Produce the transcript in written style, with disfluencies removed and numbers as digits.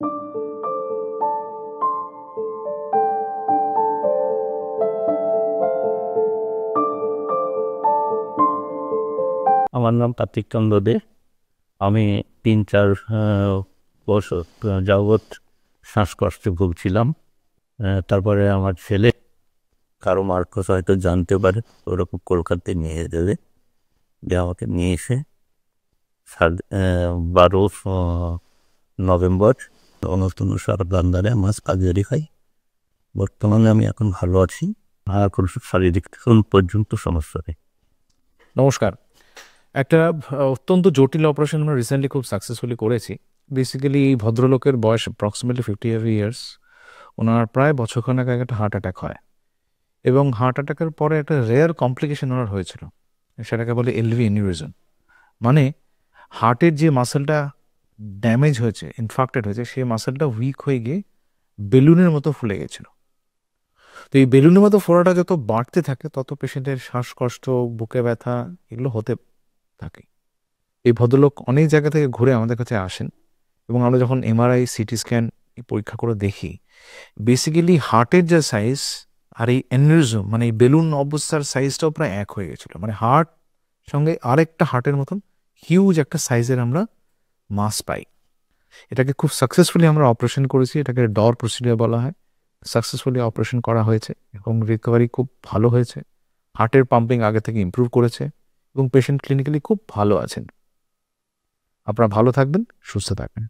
আমার নাম কার্তিক চন্দ্র দে। আমি ৩-৪ বছর যাবৎ শ্বাসকষ্টে ভুগছিলাম। তারপরে আমার ছেলে কারো মারফত হয়তো জানতে পারে, ওরকম কলকাতায় নিয়ে যাবে, দিয়ে আমাকে নিয়ে এসে 12 নভেম্বর অনশন সারদান্দারে আমার সার্জারি খাই। বর্তমানে আমি এখন ভালো আছি, আর কোনো শারীরিক পর্যন্ত সমস্যা নেই। নমস্কার। একটা অত্যন্ত জটিল অপারেশন আমরা রিসেন্টলি খুব সাকসেসফুলি করেছি। বেসিক্যালি এই ভদ্রলোকের বয়স অ্যাপ্রক্সিমেটলি 50 ইয়ার্স। ওনার প্রায় বছরখানেক আগে একটা হার্ট অ্যাটাক হয়, এবং হার্ট অ্যাটাকের পরে একটা রেয়ার কমপ্লিকেশন ওনার হয়েছিল, সেটাকে বলে এলভি অ্যানিউরিজম। মানে হার্টের যে মাসেলটা ড্যামেজ হয়েছে, ইনফাক্টেড হয়েছে, সেই মাসেলটা উইক হয়ে গিয়ে বেলুনের মতো ফুলে গেছিল। তো এই বেলুনের মতো ফোড়াটা যত বাড়তে থাকে তত পেশেন্টের শ্বাসকষ্ট, বুকে ব্যথা এগুলো হতে থাকে। এই ভদ্রলোক অনেক জায়গা থেকে ঘুরে আমাদের কাছে আসেন, এবং আমরা যখন এমআরআই, সিটি স্ক্যান পরীক্ষা করে দেখি, বেসিক্যালি হার্টের যে সাইজ আর এই অ্যানিউরিজম মানে এই বেলুন অবস্থার সাইজটাও প্রায় এক হয়ে গেছিলো। মানে হার্ট সঙ্গে আরেকটা হার্টের মতন হিউজ একটা সাইজের আমরা মাস পাই। এটাকে খুব সাকসেসফুলি আমরা অপারেশন করেছি, এটাকে ডর প্রসিডিওর বলা হয়। সাকসেসফুলি অপারেশন করা হয়েছে এবং রিকভারি খুব ভালো হয়েছে। হার্টের পাম্পিং আগে থেকে ইমপ্রুভ করেছে এবং পেশেন্ট ক্লিনিক্যালি খুব ভালো আছেন। আপনারা ভালো থাকবেন, সুস্থ থাকবেন।